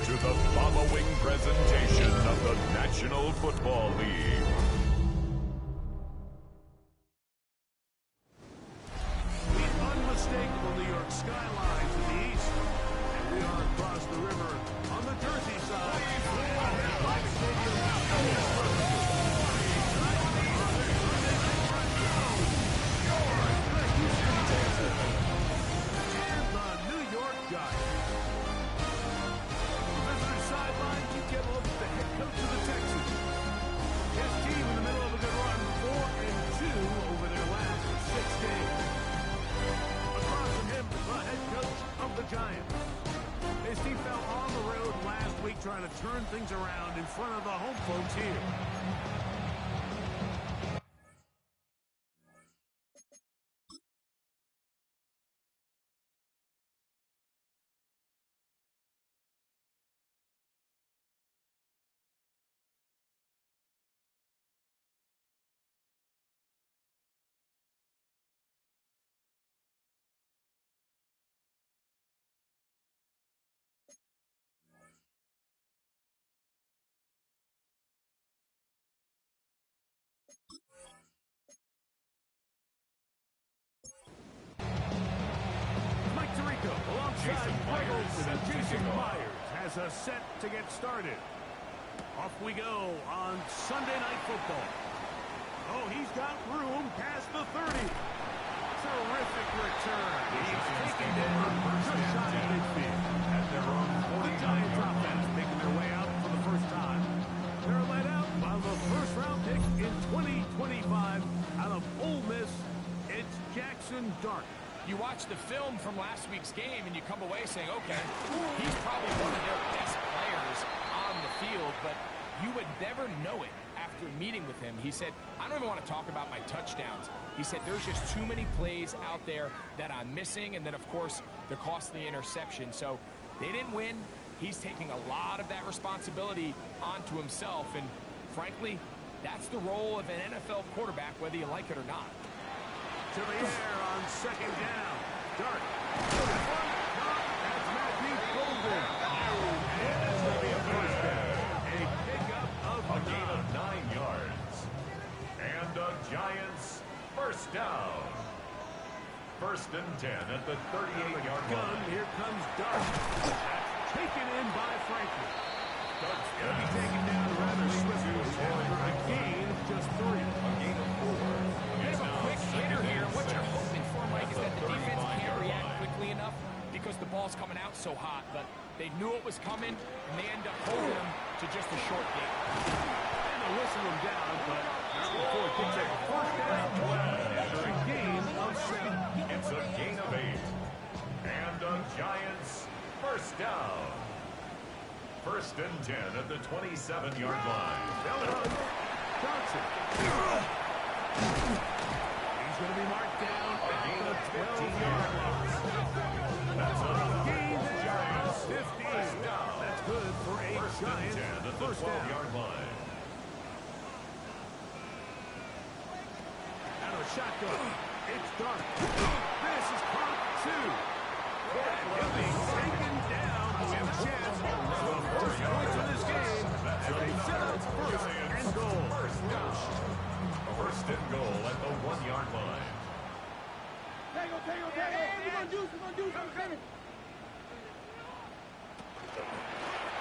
to the following presentation of the National Football League. The unmistakable New York skyline to the east, and we are across the river on the Jersey side. And the New York Giants. On the visitor sideline, you get a look at the head coach of the Texans. His team in the middle of a good run, 4-2 over their last 6 games. Across from him, the head coach of the Giants. His team fell on the road last week trying to turn things around in front of the home folks here. Jason Myers has us set to get started. Off we go on Sunday Night Football. Oh, he's got room past the 30. Terrific return. He's taken down just shy of midfield. At their own 40. The Giants offense making their way out for the first time. They're led out by the first-round pick in 2025 out of Ole Miss. It's Jackson Dart. You watch the film from last week's game and you come away saying, okay, he's probably one of their best players on the field, but you would never know it after meeting with him. He said, I don't even want to talk about my touchdowns. He said, there's just too many plays out there that I'm missing, and then, of course, the costly interception. So they didn't win. He's taking a lot of that responsibility onto himself, and frankly, that's the role of an NFL quarterback, whether you like it or not. To the air on second down. Dart. That's Matthew Golden. And that's going to be a first down. A pickup of a gain of 9 yards. And the Giants first down. 1st and 10 at the 38-yard line. Here comes Dart. That's taken in by Franklin. Dart's going to be taken down rather swiftly after a gain of just 3. A gain of 4. Hitter here. What you're hoping for, Mike, is that the defense can't react quickly enough because the ball's coming out so hot, but they knew it was coming, and they end up holding them to just a short game. And they whistle them down, but not before it gets a first down after a gain of 7. It's a gain of 8. And the Giants first down. 1st and 10 at the 27-yard line. They'll run. Johnson. Going to be marked down at the 12-yard line. That's a gain there of 15. That's good for a Giants at the 12-yard line. And a shotgun. It's Dart. This is part 2. And he'll be taken down. We have a chance for the first points of this game as they set up 1st and goal. First and goal at the 1-yard line. Tango. We're going to do something.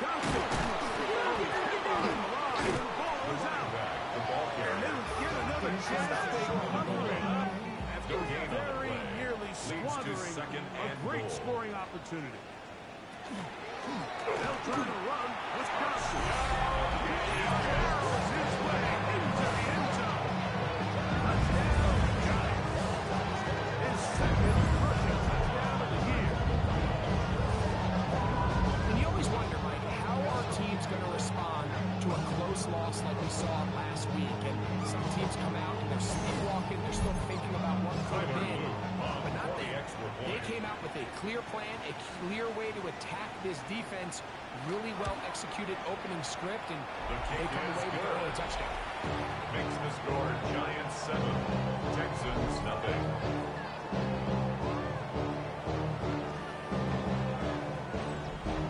Johnson. The ball is out. And they'll get another chance. They cover it up after very nearly squandering a great scoring opportunity. They'll try to run with Johnson. He barrels his way into the end zone. Touchdown, Giants. His second rushing touchdown of the year. And you always wonder, Mike, how are teams going to respond to a close loss like we saw last week? And some teams come out and they're sleepwalking, they're still thinking about what could have been. But not they. They came out with a clear plan, a clear way to attack this defense, really well executed opening script, and they come away with an early touchdown. Makes the score Giants 7, Texans nothing.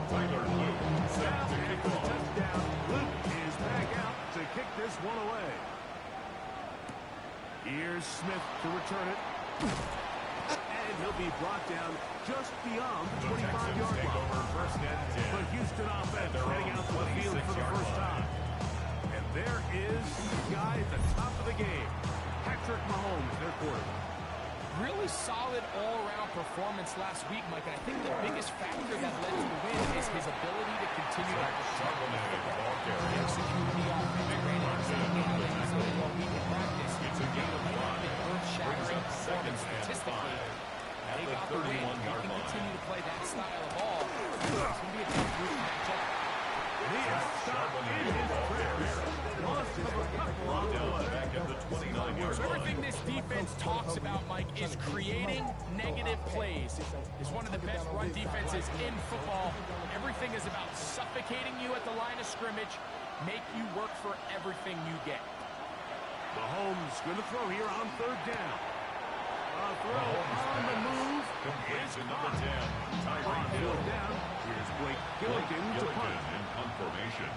Tyler Luke, return it. And he'll be brought down just beyond the 25-yard line. First and 10. The Houston offense heading out to the field for the first time. And there is the guy at the top of the game. Patrick Mahomes, their quarterback. Really solid all-around performance last week, Mike. And I think the biggest factor that led to the win is his ability to continue to execute the offense. Great inside all week in practice. It's a game of fun. Earth-shattering performance statistically. They got the win. He can continue to play that style of ball. It's going to be a tough group to match up. He is stopped in his prayers. Lost his couple on the way. Back at the 29-yard So line. everything this defense talks about, Mike, is creating negative plays. It's one of the best run defenses in football. Everything is about suffocating you at the line of scrimmage, make you work for everything you get. Mahomes going to throw here on third down. A throw on the move. Complete to number 10. On Tyreek Hill. fourth down. Here's Blake Gilligan to punt. in punt formation.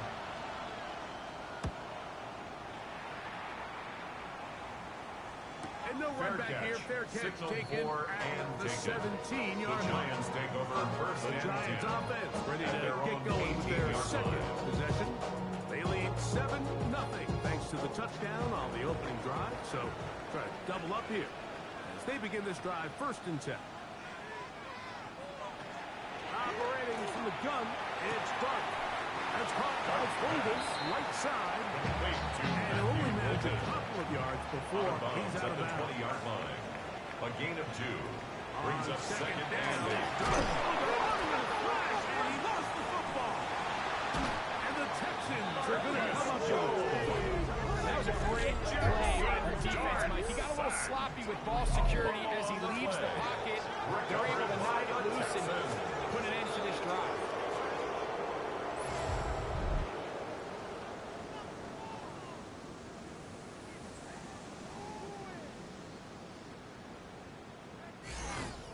And no run back here. Fair catch Signal taken for at and the taken. 17-yard The line. Giants take over first The and Giants 10. offense ready At to their get own going with their 18-yard second line. possession. They lead 7-0 thanks to the touchdown on the opening drive. So try to double up here as they begin this drive first and 10. Operating from the gun, it's Dark. That's caught by Davis, right side. Complete to And he'll only manage a Matthew couple of yards before Out of bounds he's out at of the bounds. 20-yard line. A gain of 2. Brings On up second and down. 8. Dark. And he lost the football. And the Texans are going to come up short. That was a great play by the defense, Mike. He got a little sloppy with ball security as he leaves the pocket. They're able to knock it loose and put an end to this drive.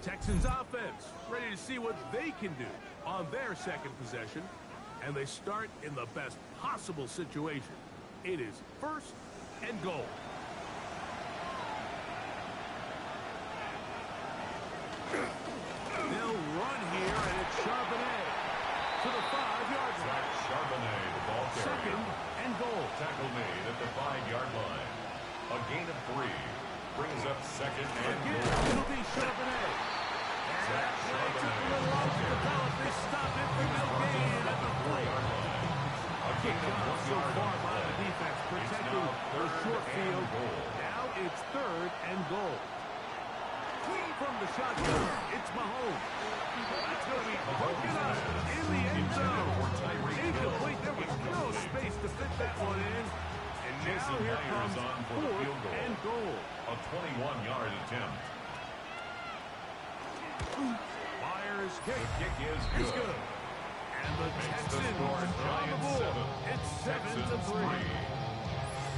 Texans offense ready to see what they can do on their second possession. And they start in the best possible situation. It is first and goal. They'll run here, and it's Charbonnet to the 5-yard line. Zach Charbonnet, the ball carrier. Second and goal. Tackle made at the 5-yard line. A gain of 3. Brings up second and Again, goal. it'll be Charbonnet. Zach They took a Charbonnet, little off the ballot. They stop it for no gain at the 4-yard plate. line. A gain of 1 So yard far on the by the play. defense, It's protecting now the third short and field. goal. Now it's third and goal. From the shotgun, it's Mahomes. That's going to be broken up in the end zone. Incomplete. There was no space to fit that one in. And now Jason here Myers comes on for the fourth field goal. and goal. A 21-yard attempt. Myers The kick kick is is good. good. And the Makes the Texans score on the Giants board. 7. It's Texans 7-3.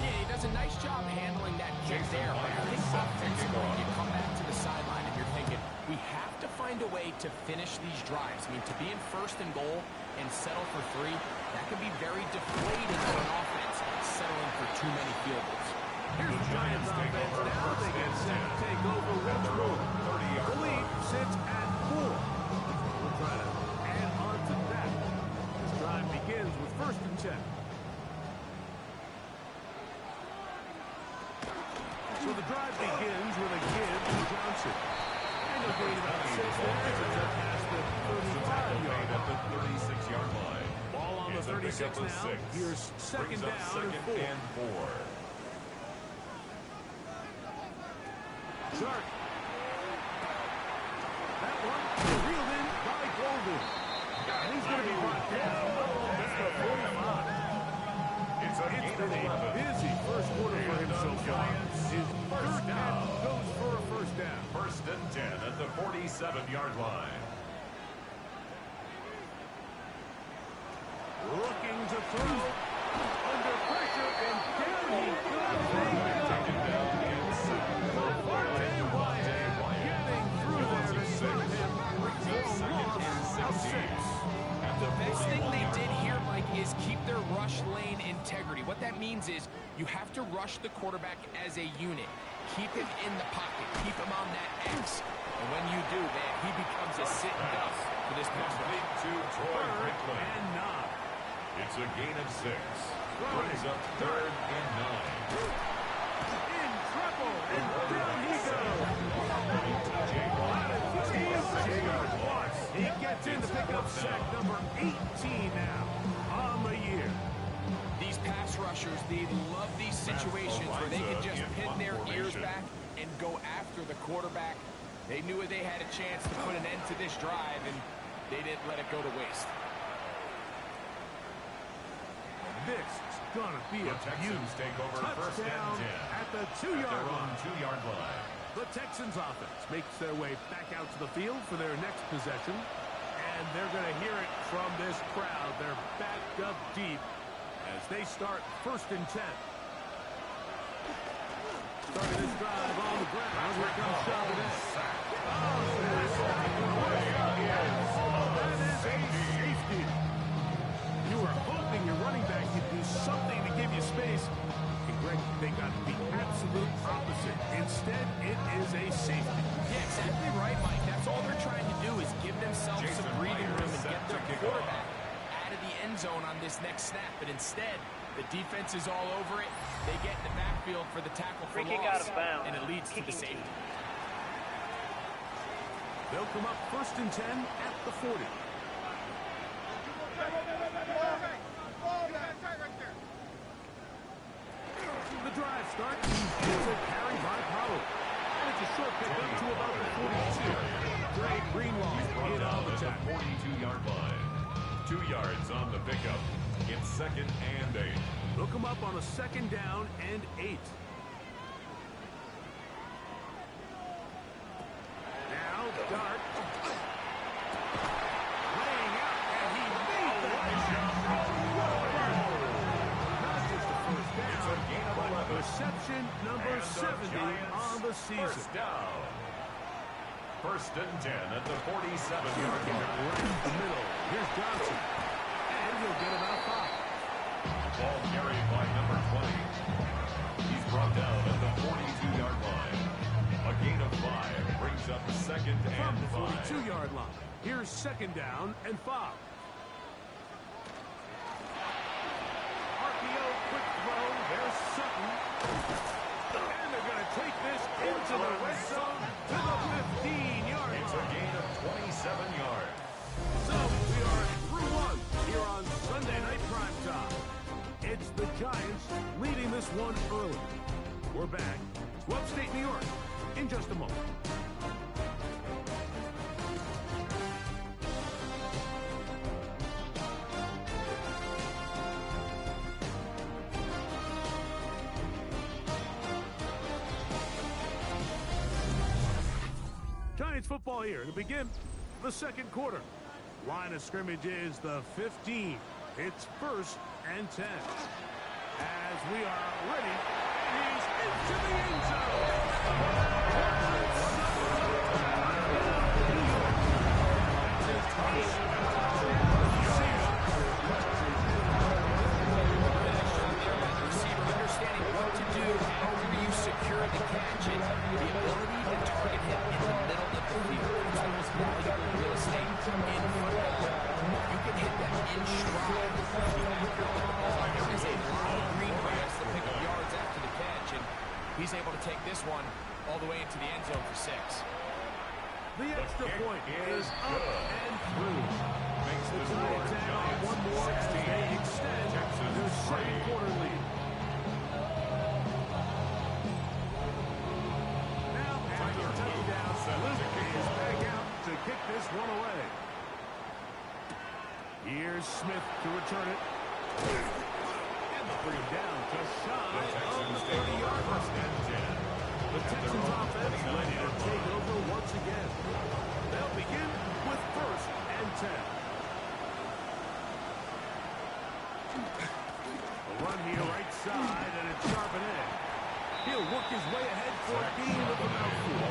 Yeah, he does a nice job handling that kick Jason there. But I Myers think set to kick offensively, off. you come back to the sideline and you're thinking, we have to find a way to finish these drives. I mean, to be in first and goal and settle for 3, that can be very deflating for an offense, settling for too many field goals. Here's the Giants take offense. over Now first they get and set to 10. take over At which their room? own 30-yard The lead line. sits at 4. We'll try to add on to that. This drive begins with first and 10. So the drive begins with a give to Johnson. And a gain about 6 there as it's up past the 35-yard Made at line. the 36-yard line. Ball on the It's a 36 pickup of now. 6. Here's second Brings up down second and 4. and 4. Sharp. That one reeled in by Golden. And he's going to be brought down at the 45. It's a It's gain been of a 11. busy first quarter for him so far. His First third down. catch goes for a first down. First and 10 at the 47-yard line. Looking to throw. Under pressure, and down he goes. Taken down inside. Devontae Wyatt getting through there to stop him. Brings For up a second loss and of 16. 6. At The best thing they 41-yard did here, Mike, is keep their rush lane integrity. What that means is you have to rush the quarterback as a unit. keep him in the pocket. Keep him on that X. And when you do, man, he becomes a sitting duck for this pass rush. To Troy Franklin. And 9. It's a gain of 6. Brings up 3rd and 9. In trouble, and down he goes. He gets in to pick up sack number 18 now on the year. These pass rushers, they love these situations where they can just pin their ears back and go after the quarterback. They knew they had a chance to put an end to this drive, and they didn't let it go to waste. This is going to be a Texans take over first touchdown and 10 at the 2-yard line. 2-yard line. The Texans offense makes their way back out to the field for their next possession. And they're going to hear it from this crowd. They're backed up deep as they start first and 10. Starting this drive on the ground. Here comes Charbonnet. That is a safety. You were hoping your running back could do something to give you space. And Greg, they got the absolute opposite. Instead, it is a safety. Yeah, exactly right, Mike. That's all they're trying to do is give themselves some breathing room and get their quarterback out of the end zone on this next snap. But instead, the defense is all over it. They get in the backfield for the tackle for loss, and it leads to the safety. They'll come up first and 10 at the 40. The drive starts. It's a carry by Powell. And it's a short pick up to about the 42. Greg Greenlaw in on the tackle. 42-yard line. 2 yards on the pickup. It's 2nd and 8. They'll come up on a 2nd down and 8. Now, Dart. Laying out, and he made the not just the first down, but reception number 70 on the season. First down. First and 10 at the 47-yard line. Right in the middle. Here's Johnson. And he'll get about 5. Ball carried by number 20. He's brought down at the 42-yard line. A gain of 5 brings up 2nd From and the 5. 42-yard line. Here's 2nd down and 5. RPO, quick throw. There's Sutton. And they're going to take this into the red zone to the 15-yard line. It's a gain of 27 yards. So we are through one here on Sunday Night Primetime. It's the Giants leading this one early. We're back to upstate New York in just a moment. Giants football here to begin the 2nd quarter. Line of scrimmage is the 15. It's 1st and 10. As we are ready, he's into the end zone. Understanding what to do after you secure the catch and the ability to target him in the middle of the field. It's the most valuable real estate in football. You can hit that in stride. There is a lot of green grass to pick up yards after the catch, and he's able to take this one all the way into the end zone for 6. The extra point is up and through. Makes The the score Giants add on Giants one more as 16. they extend Texans their 2nd 3. quarter lead. Now after a touchdown, Luke is back out to kick this one away. Here's Smith to return it. And they'll bring him down just shy The of Texans the take over 30-yard first line. and 10. The Texans offense ready to take over once again. They'll begin with 1st and 10. A run here right side, and it's Charbonnet. He'll work his way ahead for a gain of about 4.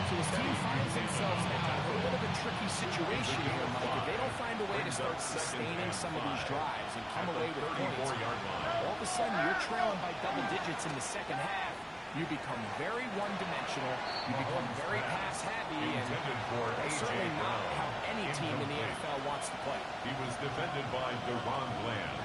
So his team finds themselves now in a little bit of a tricky situation here, Mike. If they don't find a way to start sustaining some of these drives and come away with points, all of a sudden you're trailing by double digits in the 2nd half. you become very one-dimensional, you become very pass-heavy, and that's certainly not how any team in the NFL wants to play. He was defended by Deron Bland.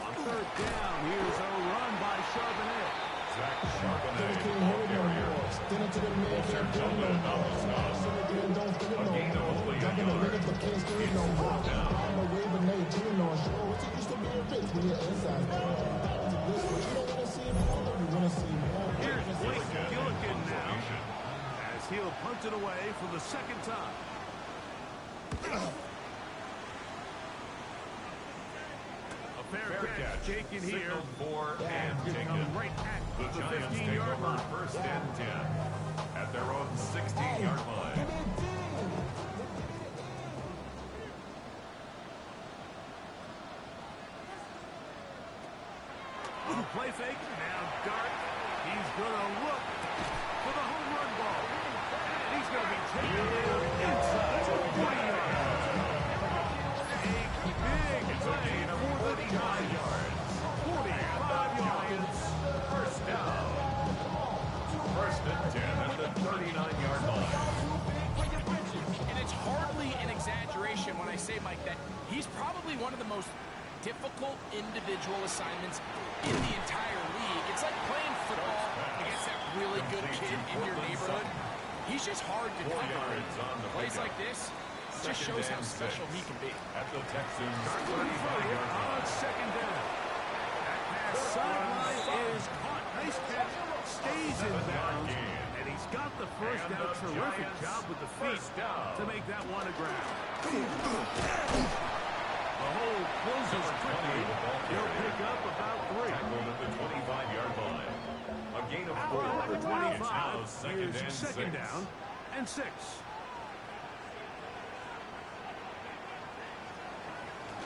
On third down, here's a run by Charbonnet. Zach Charbonnet, the ball carrier. Walter Tillman on the stop. A gain of only a yard. It's fourth down. Here's Blake Gillikin now, as he'll punt it away for the second time. A fair catch taken here. Signaled for and taken. Right at The the Giants take 15-yard over line. first and 10 at their own 16-yard line. Play fake, now Dart. He's going to look for the home run ball. And he's going to be taken down inside the 40 yards. A big play for the Giants. 45 yards. First down. First and 10 at the 39-yard line. And it's hardly an exaggeration when I say, Mike, that he's probably one of the most difficult individual assignments in the entire league. It's like playing football against that really good kid in your neighborhood. He's just hard to cover. Plays like this just shows how special he can be. At the Texans 35-yard On line. second down. That pass sideline is caught. Nice catch. Stays in bounds. And he's got the first down. Terrific job with the feet to make that one a grab. The hole closes quickly. He'll pick up about 3. Tackled at the 25-yard line. A gain of 4. From the 25, Now here's second down and 6.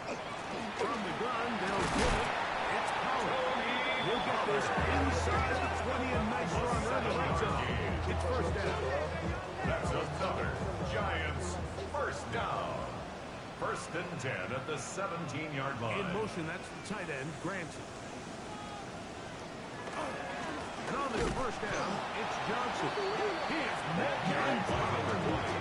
From the gun, they'll give it. It's Powell. He'll get this inside the 20 and nice run right the red zone. It's first down. That's another Giants first down. First and 10 at the 17-yard line. In motion, that's the tight end, Granson. And on this first down, it's Johnson. He is met down a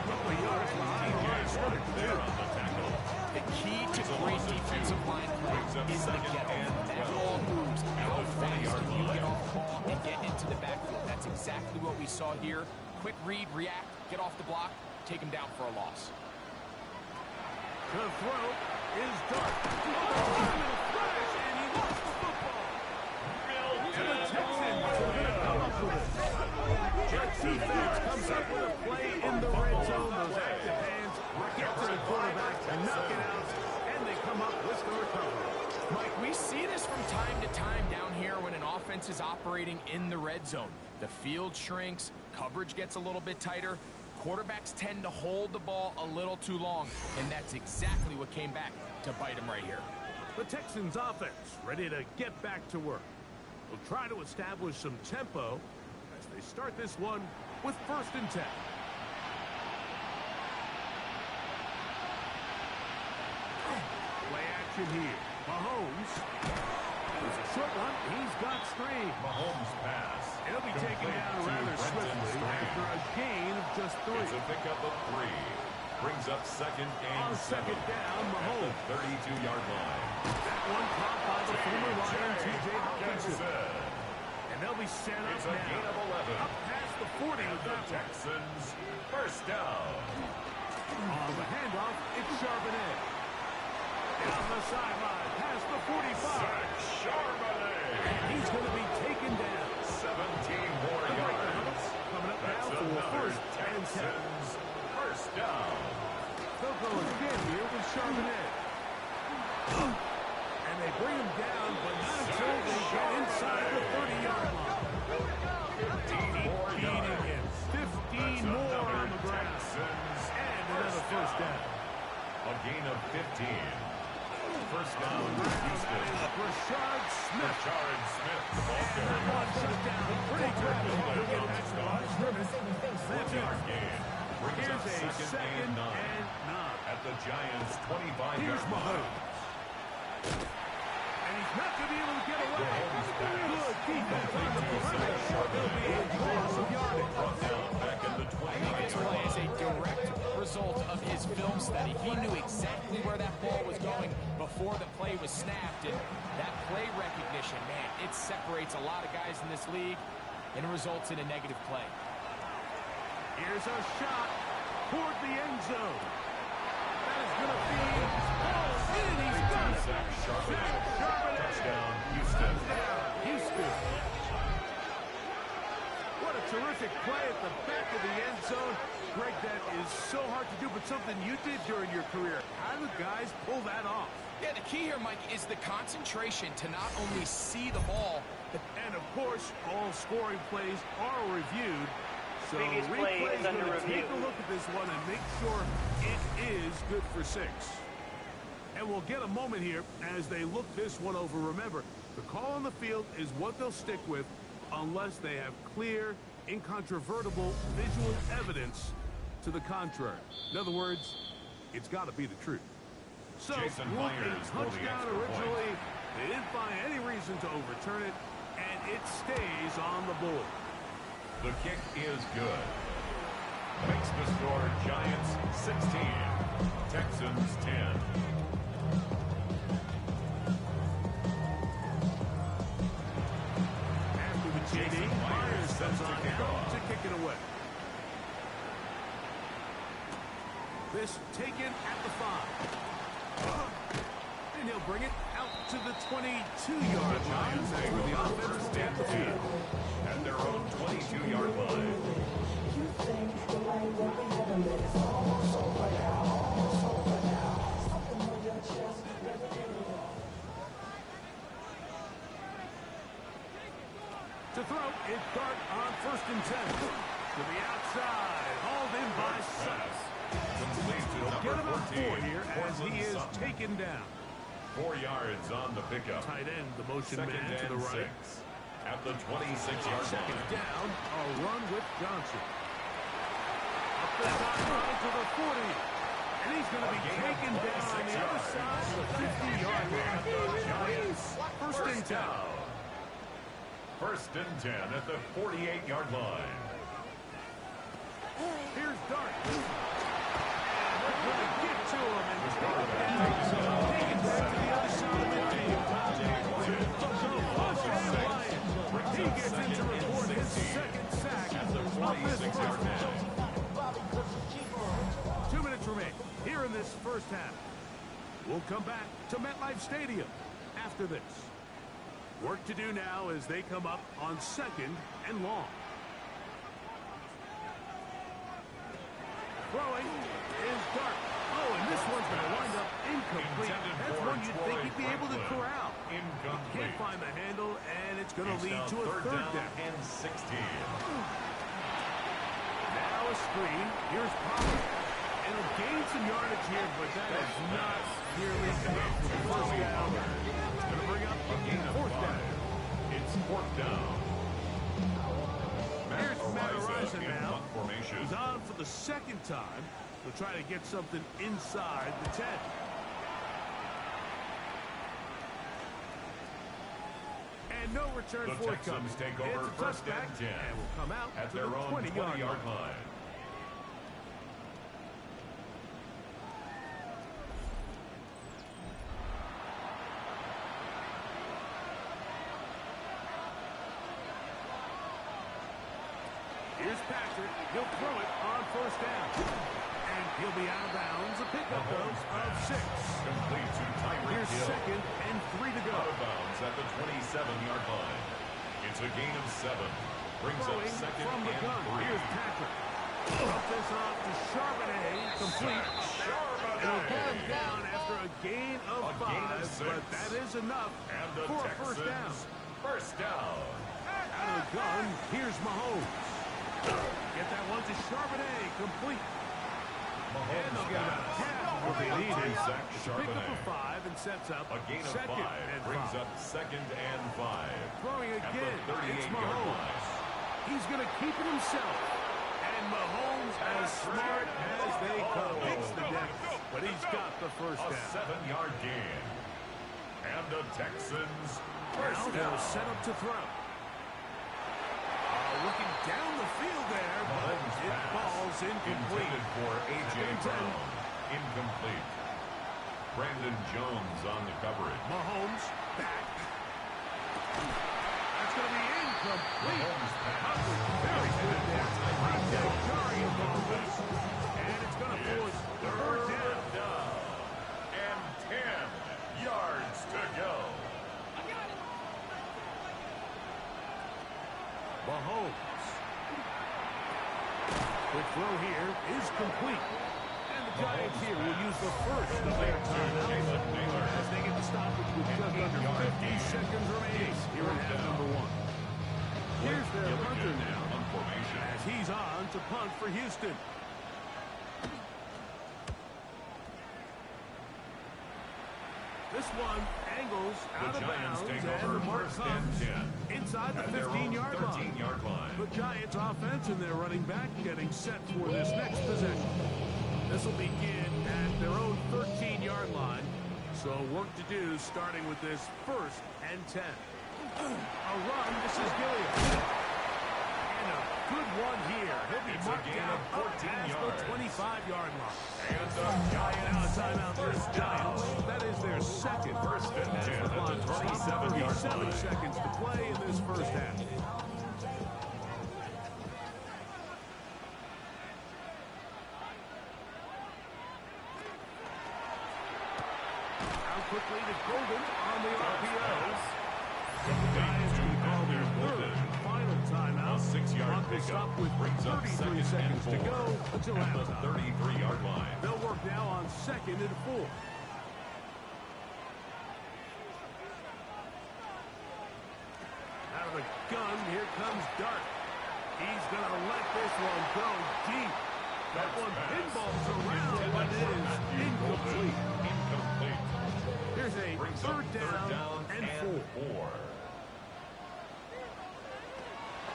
couple of yards behind the line scrimmage There on the tackle. The key to great defensive line play is the get-off. That ball moves. How fast can you get off the ball and get into the backfield? That's exactly what we saw here. Quick read, react, get off the block, take him down for a loss. The throw is Dart. And he lost the football. To the Texans are going to come up with it. Jets defense comes up with a play in the red zone. Those active hands get to the quarterback and knock it out. And they come up with the recovery. Mike, we see this from time to time down here when an offense is operating in the red zone. The field shrinks, coverage gets a little bit tighter. Quarterbacks tend to hold the ball a little too long, and that's exactly what came back to bite him right here. The Texans offense ready to get back to work. They'll try to establish some tempo as they start this one with first and 10. Play action here. Mahomes. It's a short one. He's got Strange. Mahomes pass. He'll be taken down rather swiftly after a gain of just 3. It's a pickup of 3. Brings up second and On 7. second down, At Mahomes. the 32-yard line. That one caught by the former Lion, T.J. Hawkinson. Jackson. And they'll be set up It's a gain now. of 11. Up past the 40 And with the that one. Texans first down. On the handoff, it's Charbonnet. Down the sideline, past the 45. Zach Charbonnet. And he's going to be taken down. 17 more yards. Coming up That's now for another first and 10. Texans first down. They'll go again here with Charbonnet. And they bring him down, but not until they get inside the 30-yard line. 15 more Beating him. yards. 15 more on the ground. Texans And another first down. A gain of 15. First down, Houston. Rashard Smith. Rashard Smith, the ball And carrier. that one shut down. Pretty quickly. He'll get back to the line of scrimmage. That's it. 1-yard gain. Brings Here's up a second and 9. at the Giants' 25-yard Here's line. Mahomes. not going to be able to get away. Good defense on the perimeter. There'll be a loss of yardage. I think this play is a direct result of his film study. He knew exactly where that ball was going before the play was snapped. And that play recognition, man, it separates a lot of guys in this league and it results in a negative play. Here's a shot toward the end zone. That is going to be in. He's got it. Zach Charbonnet. Touchdown, Houston. Houston. What a terrific play at the back of the end zone. Greg, that is so hard to do, but something you did during your career. How do guys pull that off? Yeah, the key here, Mike, is the concentration to not only see the ball, and of course, all scoring plays are reviewed. So Previous play is under review. Take a look at this one and make sure it is good for 6. And we'll get a moment here as they look this one over. Remember, the call on the field is what they'll stick with unless they have clear, incontrovertible visual evidence to the contrary. In other words, it's got to be the truth. So, Jason a Myers touchdown originally. They didn't find any reason to overturn it, and it stays on the board. The kick is good. Makes the score Giants 16, Texans 10. After the TD, Myers comes on out to kick it away. This taken at the 5. And he'll bring it out to the 22-yard line. That's where the offense will take the field. At their own 22-yard line. To throw, it's Dart on 1st and 10. To the outside, hauled in by Sutton. He'll get about 4 here as he is taken down. 4 yards on the pickup. Tight end, the motion Second man to the and right. 6. At the 26-yard Second line. down, a run with Johnson. Up the sideline to the 40. And he's going to be taken down on the other side of the 50-yard line. Giants, 1st and 10. 1st and 10 at the 48-yard line. Here's Dart. And they're going to get to him and take him down. Take it back to the other side of the field. He gets in to record his 2nd sack of this first half. 2 minutes remain here in this first half. We'll come back to MetLife Stadium after this. Work to do now as they come up on 2nd and long. Throwing is Dart. Oh, and this one's going to wind up incomplete. That's one you'd think he'd be able to corral. Incomplete. Can't find the handle, and it's going to lead to a third down. And 16. Now a screen. Here's Pollard. And he'll gain some yardage here, but that is not nearly enough for the first down. It's going to bring up A gain of 4th down. 5. It's 4th down. Here's Matt Araiza in now. punt formation. He's on for the 2nd time. He'll try to get something inside the 10. And no return The forthcoming. Texans take over It's a 1st touchback, and 10 and will come out at to their the own 20-yard 20-yard line. line. Here's Patrick. He'll throw it on 1st down. And he'll be out of bounds. A pickup of 6. Complete to Tyreek Here's Hill. 2nd and 3 to go. Out of bounds at the 27-yard line. It's a gain of 7. Brings up Throwing 2nd from the and gun. 3. Here's Patrick. Up this off to Charbonnet. Complete. And he'll get him down after a gain of 5. gain of 6. But that is enough And the for a Texans, 1st down. 1st down. Out of the gun. Here's Mahomes. Get that one to Charbonnet. Complete. And they'll get about a half what they needed. Zach It's a pickup Charbonnet. of 5 and sets up A gain of 2nd 5 and brings 5. up 2nd and 5. Throwing At the again. It's 38-yard Mahomes. line. He's going to keep it himself. And Mahomes, as smart as they come, hits the deck, but he's got the 1st A down. 7-yard gain. And the Texans Now first they'll down. set up to throw. Looking down the field there, but it falls incomplete. Intended for A.J. Brown. Incomplete. Brandon Jones on the coverage. Mahomes back. That's going to be incomplete. Mahomes pass. Very good there. Jarring involvement. And it's going to force third down. And 10 yards to go. Mahomes. The throw here is complete. And the Giants here will use the first of their timeouts as they get the stoppage with just under 50 seconds remaining here in half number one. Here's their punter now as he's on to punt for Houston. This one angles out of bounds, and the mark comes inside the 15-yard line. The Giants offense and their running back getting set for this next possession. This will begin at their own 13-yard line. So work to do starting with this 1st and 10. A run, this is Gilliam. And a good one here. He'll be marked down up past the 25-yard line. And the Giants Now a timeout for the Giants. That is their second. First and 10 at the 27-yard line. 37 seconds to play in this first half. Now quickly to Golden on the RPO. The Giants will call their third and final timeout. 6-yard Clock will stop with 33 seconds to go until at the halftime. 33-yard line. They'll work now on 2nd and 4. Out of the gun, here comes Dart. He's going to let this one go deep. That one pinballs around, but it is incomplete. Incomplete. Here's a Brings up third down and 4.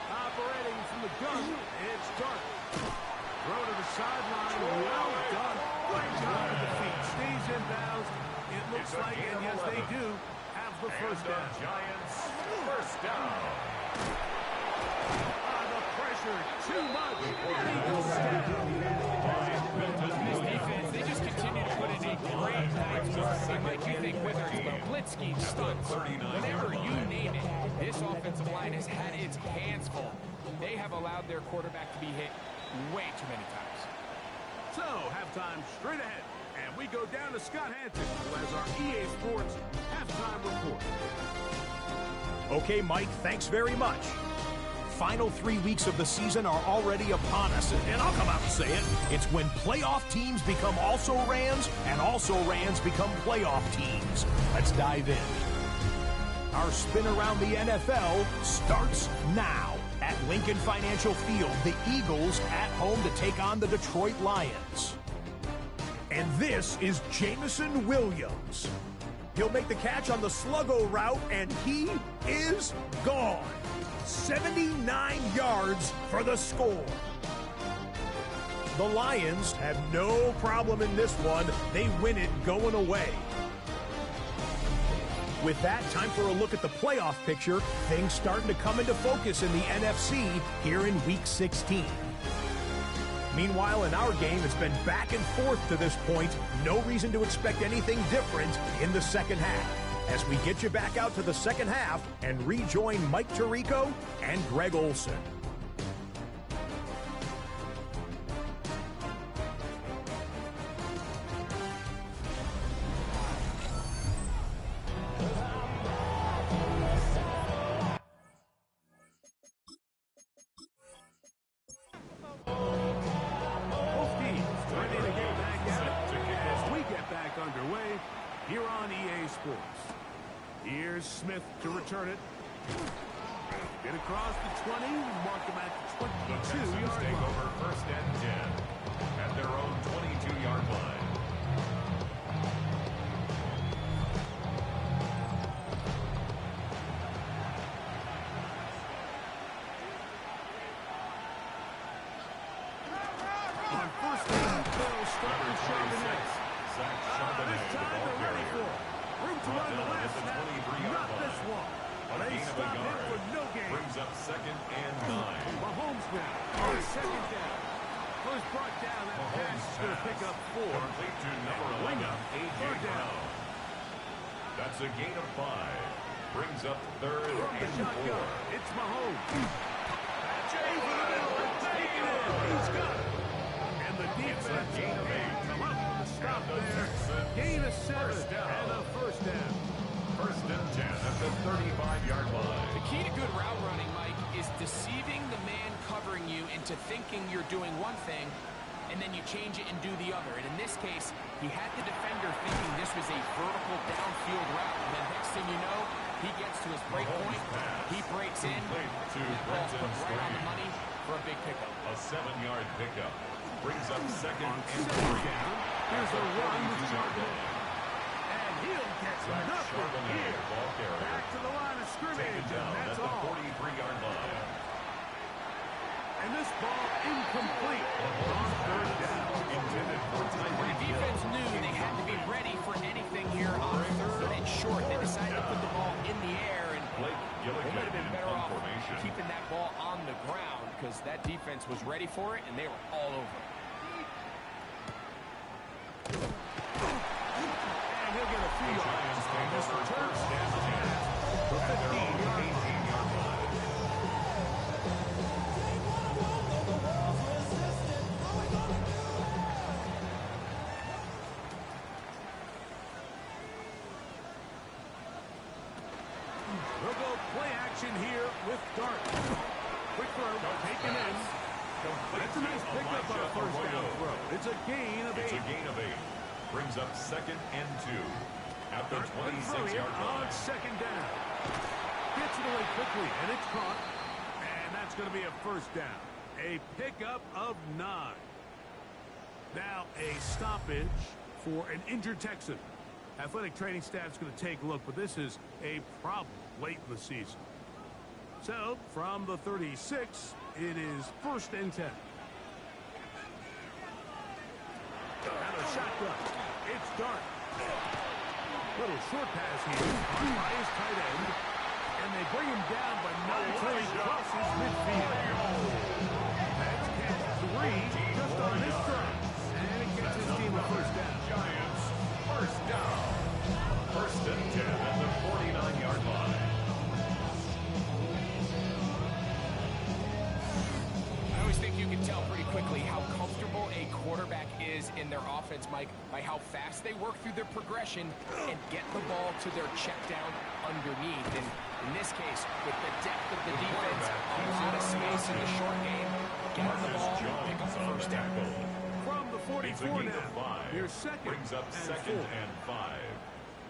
Operating from the gun, it's Dart. Throw to the sideline. Well done. Great job with the feet. Stays in bounds. It looks like, and yes, they do, have the first down. Giants first down. The pressure, too much. And he goes down. This defense, they just continue to put in a great night's work. And like you think, whether it's the blitz scheme, stunts, whatever you name it, this offensive line has had its hands full. They have allowed their quarterback to be hit way too many times. So, halftime straight ahead. And we go down to Scott Hanson, who has our EA Sports halftime report. Okay, Mike, thanks very much. Final 3 weeks of the season are already upon us, and I'll come out and say it. It's when playoff teams become also-rans, and also-rans become playoff teams. Let's dive in. Our spin around the NFL starts now. At Lincoln Financial Field, the Eagles at home to take on the Detroit Lions. And this is Jameson Williams. He'll make the catch on the sluggo route, and he is gone. 79 yards for the score. The Lions have no problem in this one. They win it going away. With that, time for a look at the playoff picture. Things starting to come into focus in the NFC here in Week 16. Meanwhile, in our game, it's been back and forth to this point. No reason to expect anything different in the second half. As we get you back out to the second half and rejoin Mike Tirico and Greg Olson. Here's Smith to return it. Get across the 20, mark him at the 22-yard take line. over first and 10 at their own 22-yard line. On first down, they'll start with Charbonnet. This time they're ready for it. Room to run the last snap. Not this one. They stop him for no gain. Brings up 2nd and 9. Mahomes now on 2nd down. First brought down, that pass is going to pick up 4. Complete to number 11, A.J. Brown. That's a gain of 5. Brings up 3rd and 4. It's Mahomes. He's got it. And the defense gain of 8. come up with a stop there. Gain of 7 and a first down. 1st and 10 at the 35-yard line. The key to good route running, Mike, is deceiving the man covering you into thinking you're doing one thing, and then you change it and do the other. And in this case, he had the defender thinking this was a vertical downfield route. And then next thing you know, he gets to his break point, he breaks in, To that ball's put right on the money for a big pickup. A 7-yard pickup. Brings up 2nd and 3. Here's a run with Charbonnet. And he'll catch nothing here. Ball carrier. Back to the line of scrimmage, Taken down and at that's the all. 43-yard line. And this ball incomplete on 3rd down. Intended for The defense knew they had to be ready for anything here on 3rd and short. They decided to put the ball in the air, and Blake they might have been better off formation. keeping that ball on the ground because that defense was ready for it, and they were all over it. And he'll get a few yards on this return. The 18-yard line. We'll go play action here with Dart. Quick throw, taken in. That's a nice pickup on a first down throw. It's a gain of 8. It's a gain of 8. Brings up 2nd and 2 at the 26-yard on line. 2nd down. Gets it away quickly, and it's caught. And that's going to be a first down. A pickup of 9. Now a stoppage for an injured Texan. Athletic training staff's going to take a look, but this is a problem late in the season. So, from the 36, it is 1st and 10. And a shotgun. It's Dart. Little short pass here by his tight end. And they bring him down, but not until he crosses midfield. That's catch 3 just on this drive. And it gets his team a first down. Giants, first down. 1st and 10 at the 49-yard line. I always think you can tell pretty quickly how comfortable a quarterback is in their offense, Mike, by how fast they work through their progression and get the ball to their check down underneath. And in this case, with the depth of the defense, a lot of space in the short game, get on the ball, pick up the first down. From the It's a 44 gain now. of 5. Here's 2nd Brings up and 2nd 4. and 5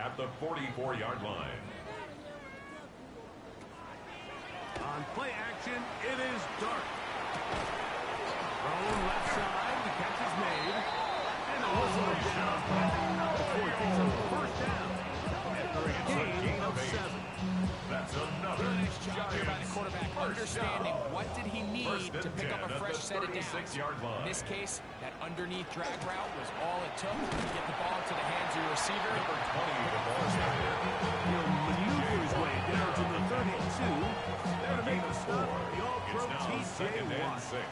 at the 44-yard line. On play action, it is Dart. Thrown left side, the catch is made. And a whistle down. Before it takes up the first down. After a gain of 7. That's another Nice job here by the quarterback, understanding what did he need to pick up a fresh set of downs. In this case, that underneath drag route was all it took to get the ball to the hands of your receiver. Number 20, the ball carrier. He'll maneuver his way down to the 32. There to make the stop, the all-pro It's now T.J. 2nd and Watt. 6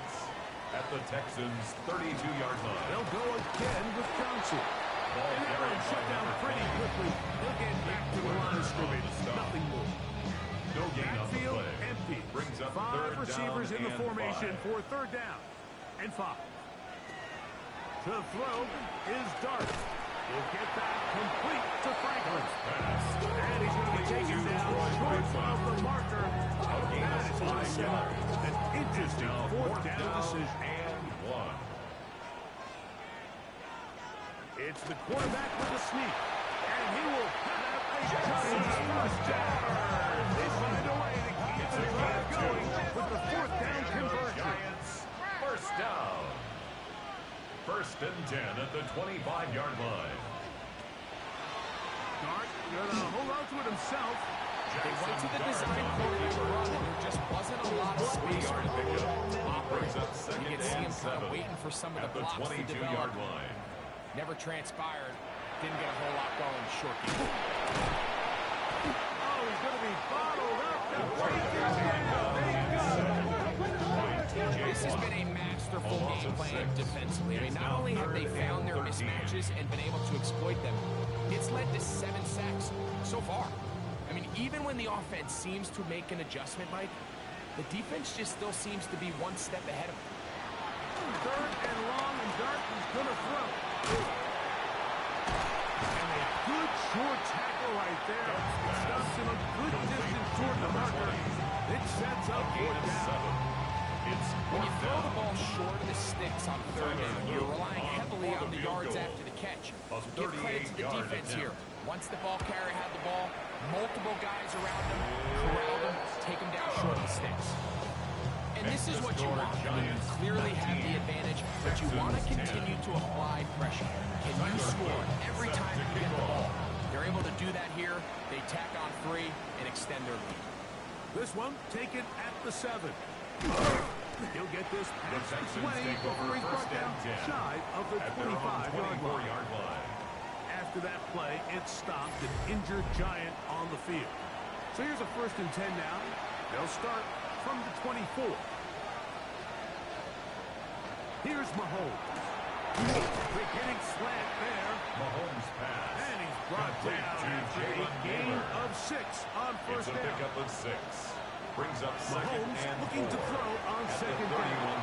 at the Texans' 32-yard line. They'll go again with Johnson. And that one shut down pretty quickly. They'll get back to the line of scrimmage. Nothing more. No gain on the Backfield play. empty. Brings up 5 3rd receivers down in the and formation 5. for 3rd down and 5. To throw is Dart. Will get that complete to Franklin. And he's going to be taken down short of the marker. That is going to set up an interesting 4th down decision. And 1. It's the quarterback with the sneak. And he will put out a Giants first down. They find a way to keep the drive going with the 4th down conversion. Giants, first down. 1st and 10 at the 25-yard line. Dart going to hold on to it himself. They went to the design quarterback run, and there just wasn't a lot of space for him to operate. Brings up You 2nd could see and him kind 7 of waiting for some of at the the blocks to 22-yard develop. line. Never transpired. didn't get a whole lot going short game. Oh, he's going to be bottled up. This has been a masterful game plan defensively. I mean, not only have they found their mismatches and been able to exploit them, it's led to 7 sacks so far. I mean, even when the offense seems to make an adjustment, Mike, the defense just still seems to be one step ahead of them. Third and long, and Dart is going to throw. And a good short tackle right there. Stops him a good distance toward the marker. It sets up for down. When you throw the ball short of the sticks on third down, you're relying heavily on the yards after the catch. Give credit to the defense here. Once the ball carrier had the ball, multiple guys around him, corral him, take him down short of the sticks. And this is what you want. I mean, you clearly have the advantage, but you want to continue to apply pressure. Can you score every time you get the ball? They're able to do that here. They tack on 3 and extend their lead. This one taken at the 7. He'll get this past the 20 before he's brought down shy of the 25-yard line. After that play, it stopped an injured Giant on the field. So here's a 1st and 10 now. They'll start from the 24. Here's Mahomes. Beginning slant there. Mahomes pass. And he's brought down after a gain of 6 on first down. It's a pickup of 6. Brings up Mahomes looking to throw on second down. down.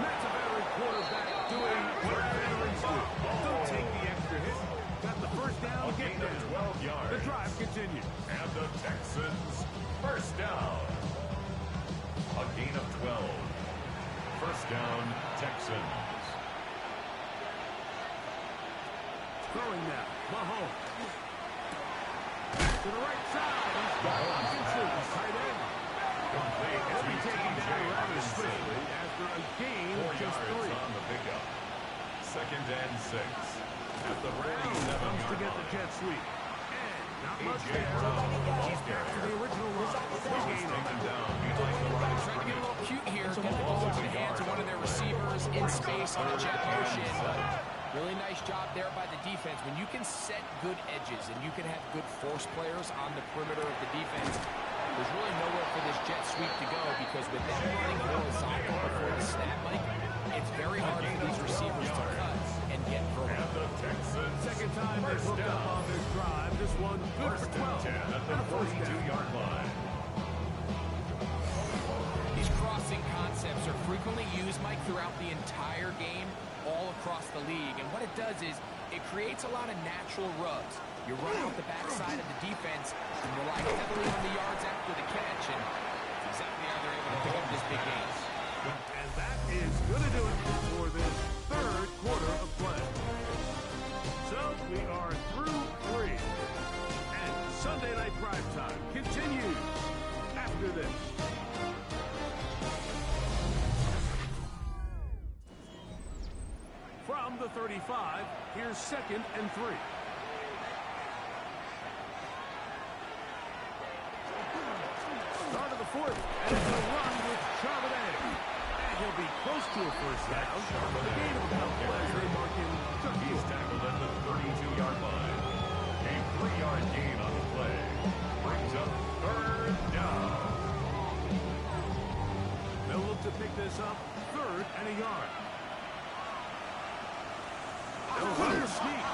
That's a veteran quarterback doing what veterans do. Don't take the extra hit. Got the first down, get down. 12 yards. The drive continues. And the Texans, first down. A gain of 12. First down, Texans. Throwing now, Mahomes. To the right side. Robinson, tight end. He'll be taken down rather swiftly after a gain of just 3. On the pickup. Second and 6. At the Brown comes to get the jet sweep. And not much there. He's back to the original line. Taken down. Trying to get a little cute here. Get the ball into the hands of one of their receivers in space on a jet motion. Really nice job there by the defense. When you can set good edges and you can have good force players on the perimeter of the defense, there's really nowhere for this jet sweep to go because with them running horizontal before the snap, Mike, it's very hard for these receivers to cut and get vertical. Second time they've hooked up on this drive. This one good for 12 at the 42-yard line. These crossing concepts are frequently used, Mike, throughout the entire game, all across the league. And what it does is it creates a lot of natural rubs. You run out the backside of the defense and rely heavily on the yards after the catch, and that's exactly how they're able to pick up this big game. And that is going to do it for this third quarter of play. So we are through 3. And Sunday Night Primetime continues after this. From the 35, here's 2nd and 3. Start of the 4th, and it's a run with Charbonnet. And he'll be close to a first down. The gain of about as they mark him. He's tackled at the 32-yard line. A 3-yard gain on the play. Brings up 3rd down. They'll look to pick this up 3rd and a yard. They'll run the sneak.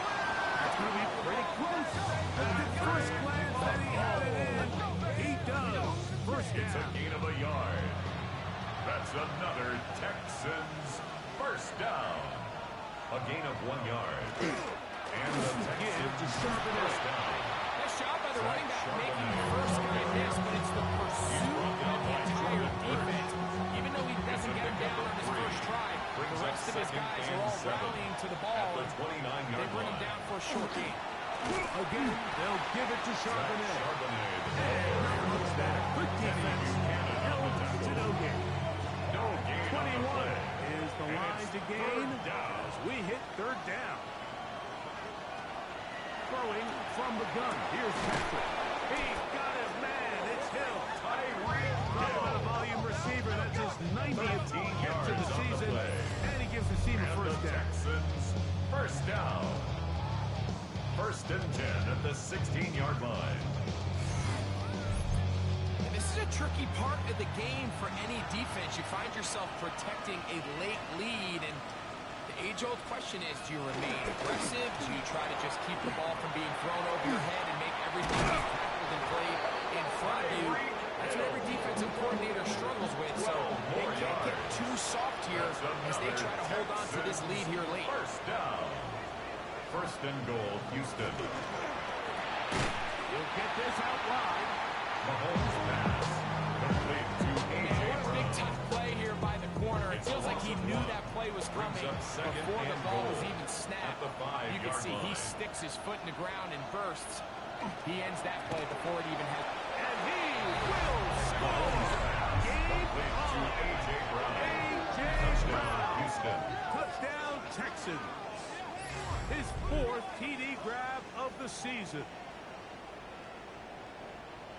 That's going to be pretty close. At the first glance that he had it in, he does. First It's a down. gain of a yard. That's another Texans first down. A gain of 1 yard. And the Texans first down. Nice job by the running back making the first guy miss, but it's the pursuit of the entire defense. Even though he doesn't get him down on his first try, the rest of his guys are all rallying to the ball. At the 29-yard They bring him line. down for a short gain. Again, they'll give it to Charbonnet. Charbonnet. Looks that good defense held to no gain. No gain on the 21 play. is the And line it's to gain 3rd down. as we hit 3rd down. Throwing from the gun. Here's Patrick. He's got his man. It's Hill. Talk about a volume receiver. That's his 90th catch of the season. And he gives the team a And first the down. Texans first down. First and 10 at the 16-yard line. And this is a tricky part of the game for any defense. You find yourself protecting a late lead, and the age-old question is, do you remain aggressive? Do you try to just keep the ball from being thrown over your head and make everything be tackled and played in front of you? That's what every defensive coordinator struggles with, so they can't get too soft here as they try to hold on to this lead here late. First down. First and goal, Houston. He'll get this out wide. Mahomes pass. Complete to A.J. One big Brown. tough play here by the corner. It feels like he knew that play was coming before the ball was even snapped. You can see he sticks his foot in the ground and bursts. He ends that play before it even has. And he will score. Game Complete to on. A.J. Brown. A.J. Touchdown, Brown. Houston. Touchdown, Texans. His 4th TD grab of the season.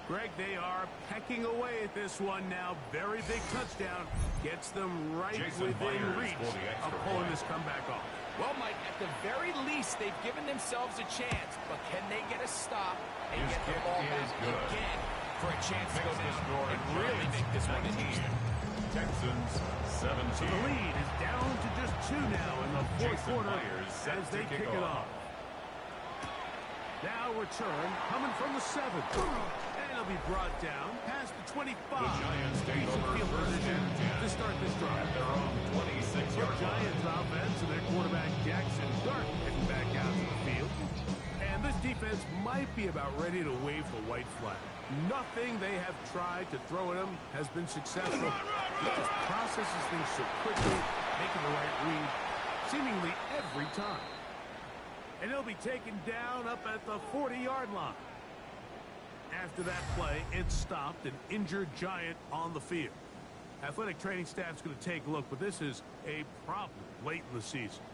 Greg, they are pecking away at this one now. Very big touchdown. Gets them right Jason within Myers reach for the extra of pulling point. this comeback off. Well, Mike, at the very least, they've given themselves a chance, but can they get a stop and His get the kick ball is back good. again for a chance to go Makes the down score and really Giants make this one 19. interesting? Texans 17. So the lead is down to just 2 now in the 4th Jason quarter Myers set as they to kick kick it off. off. Now return coming from the 7. And it'll be brought down past the 25. The Giants take Decent over field first position and 10 to start this drive. at their own 26-yard line. Giants offense and their quarterback Jackson Dart heading back out to the field. And this defense might be about ready to wave the white flag. Nothing they have tried to throw at him has been successful. He just processes things so quickly, making the right read seemingly every time. And he'll be taken down up at the 40-yard line. After that play, it stopped an injured Giant on the field. Athletic training staff's going to take a look, but this is a problem late in the season.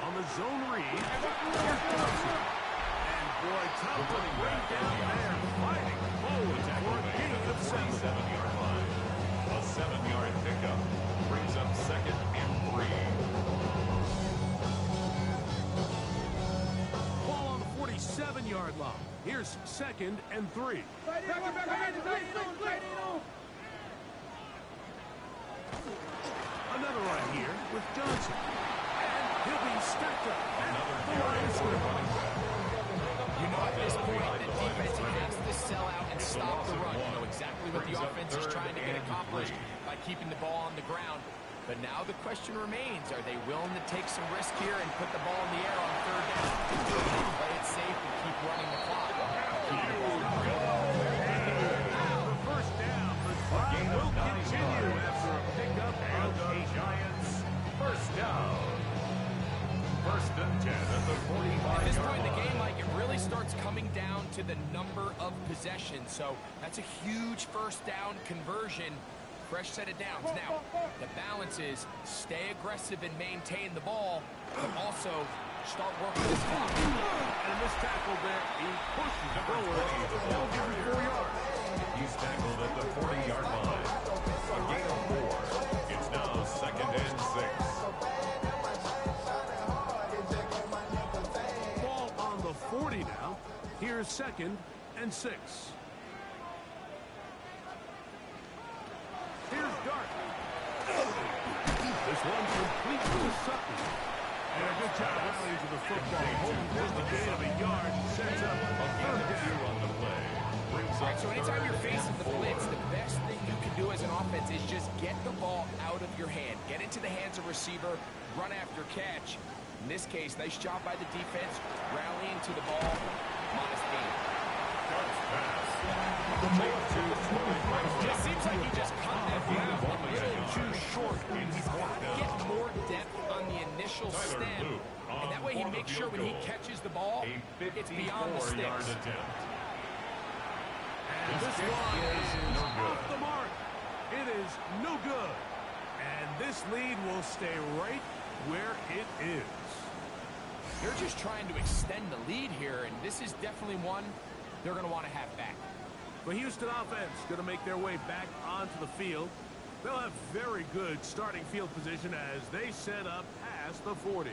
On the zone read, here's Johnson. And boy, Thompson right down there, fighting forward for a gain of 7. 7-yard line. A 7-yard pickup brings up second and 3. Ball on the 47-yard line. Here's second and 3. Another run here with Johnson. And he'll be stacked up. You know, at this point, the defense has to sell out and stop the run. You know exactly what the offense is trying to get accomplished by keeping the ball on the ground. But now the question remains, are they willing to take some risk here and put the ball in the air on 3rd down? Play it safe and keep running the clock. The first down. The drive will continue after a pickup of the Giants. First down. First and 10 at the 45-yard line. At this point in the game, Mike, it really starts coming down to the number of possessions. So that's a huge first down conversion. Fresh set of downs. Now, the balance is stay aggressive and maintain the ball, but also start working this clock. And this tackle there, he pushes it forward. They'll give him 4 yards. He's tackled at the 40-yard line. A gain of 4. It's now second and 6. Ball on the 40 now. Here's second and 6. Here's Dart. This one complete to Sutton. And a good job rallying to the football. Holding just a gain of a yard. Sets up a 3rd down. On the play. Brings All right, up so anytime you're 3rd facing and the 4. blitz, the best thing you can do as an offense is just get the ball out of your hand. Get into the hands of receiver, run after catch. In this case, nice job by the defense, rallying to the ball. Modest gain. It seems like he just cut that grab a little too short. He's got to get more depth on the initial stem, and that way he makes sure when he catches the ball, it's beyond the sticks. And this one is off the mark. It is no good. And this lead will stay right where it is. They're just trying to extend the lead here, and this is definitely one they're going to want to have back. The Houston offense going to make their way back onto the field. They'll have very good starting field position as they set up past the 40.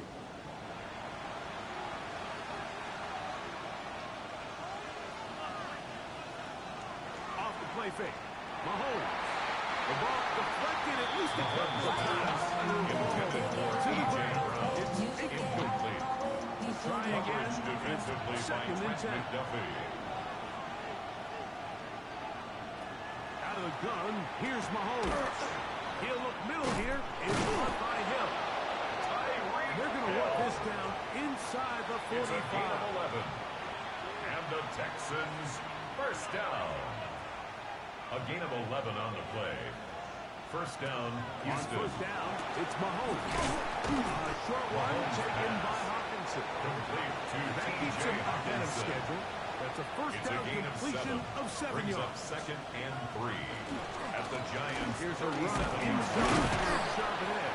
Off the play fake. Mahomes. The ball deflected at least a couple of times. To the ground. It's incomplete. Try again. Defensively by Second and 10. McDuffie. Out of the gun, here's Mahomes. He'll look middle here. It's caught by Hill. They're going to walk this down inside the 45. It's a gain of 11. And the Texans first down. A gain of 11 on the play. First down, Houston. On first down, it's Mahomes. A short one taken by Hawkinson. Complete to That keeps him ahead of schedule. That's a first It's a down gain completion of 7 Brings yards. up second and 3. At the Giants, Here's a run 37 inside Charbonnet.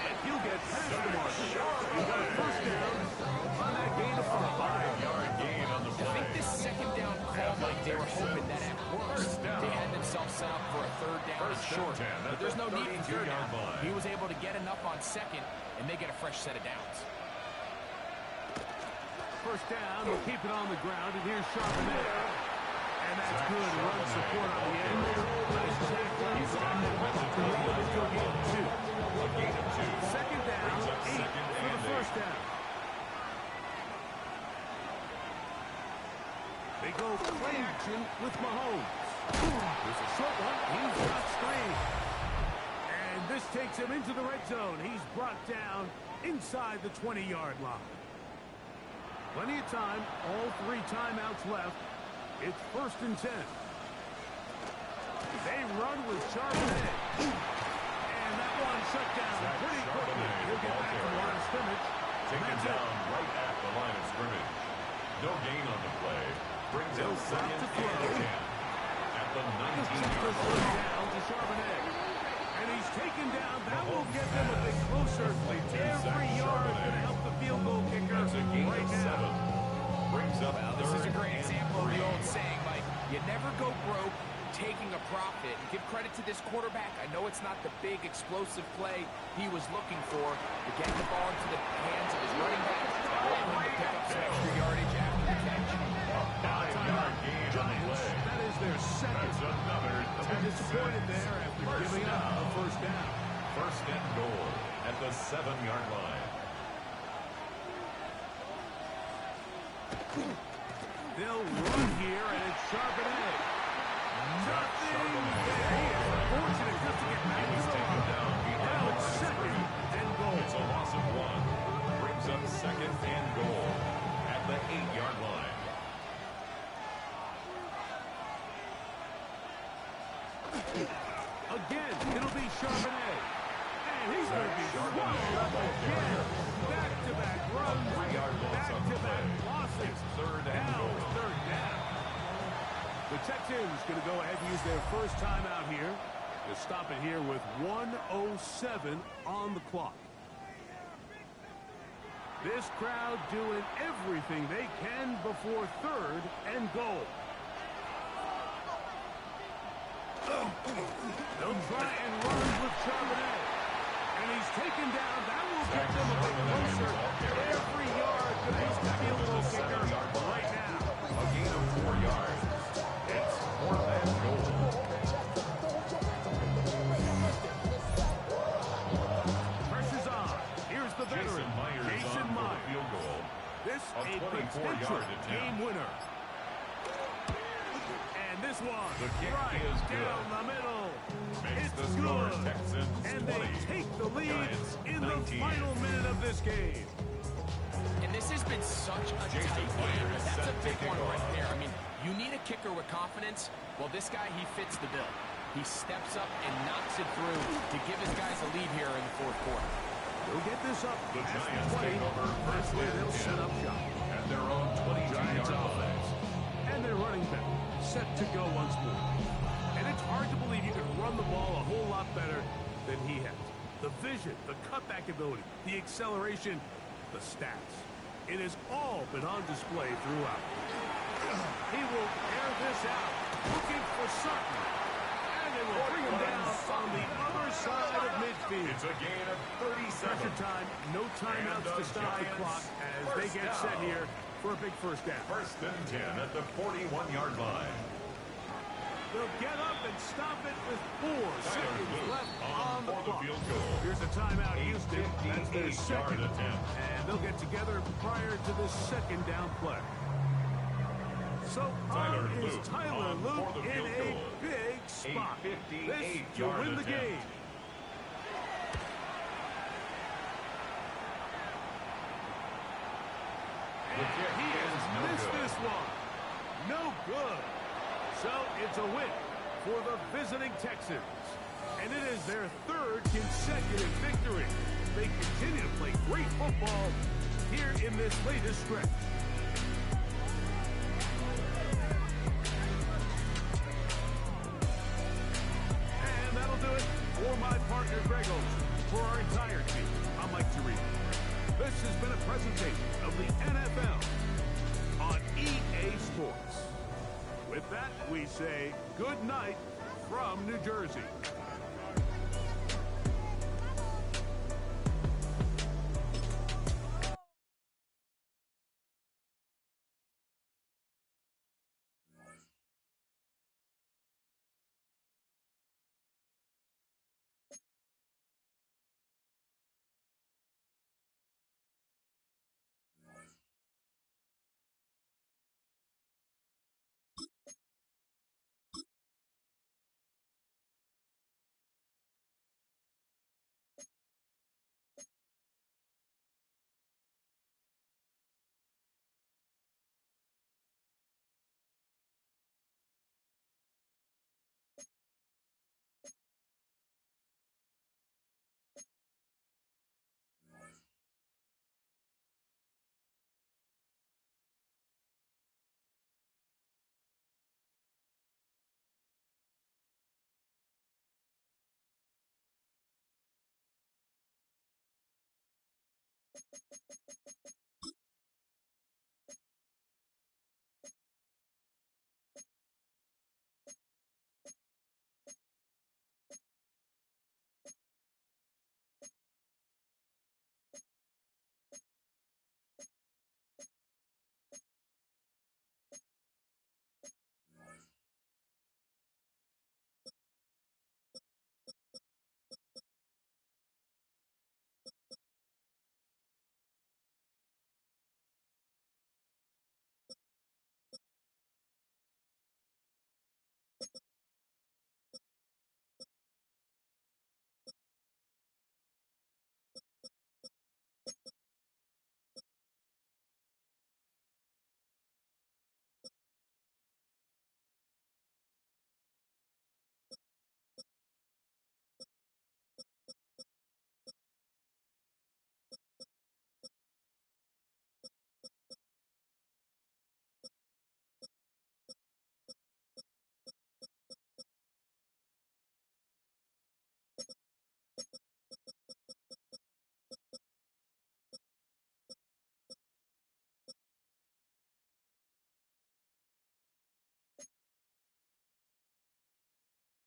And he'll get past the mark. He got a first down on that gain of 5. 5-yard gain on the I play. think this second down call, Mike, they were hoping that at worst they had themselves set up for a third down and short. But there's no need for third down. He was able to get enough on second, and they get a fresh set of downs. First down, we'll keep it on the ground, and here's Charbonnet. And that's good run support on the end. Nice tackle. He's got the message to a gain of 2. A gain of 2. Second down, Brings up 8 second for the and first 8. down. They go play action with Mahomes. There's a short one. He's got screen. And this takes him into the red zone. He's brought down inside the 20-yard line. Plenty of time. All 3 timeouts left. It's first and 10. They run with Charbonnet. And that one shut down pretty quickly. He'll get back to the line of scrimmage. Taken down right at the line of scrimmage. No gain on the play. Brings up second and 10. At the 19-yard line. Down to Charbonnet. And he's taken down. That will get them a bit closer. Every yard is going to help the field goal kicker That's a gain right of now. 7. Brings up Well, this is a great third and example of the 3. old saying, Mike, you never go broke taking a profit. Give credit to this quarterback. I know it's not the big explosive play he was looking for, but getting the ball into the hands of his running back, allowing him to pick up some extra yardage after the catch. A 5-yard gain on the play. That is their second. That's another They're disappointed there after giving up the first down. First and goal at the 7-yard line. They'll run here, and it's Charbonnet. Nothing there. He is fortunate just to get back to the Taken down behind Now the it's line of second scrimmage. and goal. It's a loss of 1. Brings up second and goal at the 8-yard line. Again, it'll be Charbonnet. And he's going to be swallowed up again. Back-to-back runs. 3-yard loss on the Back-to-back play. losses. It's third and Now goal. it's third down. The Texans going to go ahead and use their first timeout here to stop it here with 1:07 on the clock. This crowd doing everything they can before third and goal. They'll try and run with Charbonnet. And he's taken down. That will get them a bit closer. Every yard to this field goal kicker right now. A gain of 4 yards. It's fourth and goal. Pressure's on. Here's the veteran, Jason Myers on Jason for the Myers. field goal. This A a 24-yard potential attempt. game winner. And this one The kick right is good. down the middle. Makes It's the score good. Texans And 20. they take the lead Giants in 19. the final minute of this game. And this has been such a Jason tight game. Myers That's set a big to kick one right off. there. I mean, you need a kicker with confidence. Well, this guy, he fits the bill. He steps up and knocks it through to give his guys a lead here in the fourth quarter. They'll get this up. The past Giants 20. take over That's first where and they'll 10 set up shop. at their own 22-yard line. And their running back set to go once more. And it's hard to believe you can run the ball a whole lot better than he has. The vision, the cutback ability, the acceleration, the stats. It has all been on display throughout. He will air this out, looking for something. And they will bring him down on the other side of midfield. It's a gain of 37. Pressure time, no timeouts to stop the clock as they get set here for a big first down. 1st and 10 at the 41-yard line. They'll get up and stop it with 4 seconds left on the clock. Field goal. Here's a timeout, Houston. That's their 58-yard second. attempt. And they'll get together prior to the second down play. So Tyler is Luke Tyler on Luke for the in field a goal. big spot. This to 58-yard win the attempt. game. The kick He is has no missed good. this one. No good. So it's a win for the visiting Texans. And it is their 3rd consecutive victory. They continue to play great football here in this latest stretch. And that'll do it for my partner, Greg Olson. For our entire team, I'm Mike Jarrett. This has been a presentation of the NFL on EA Sports. With that, we say good night from New Jersey.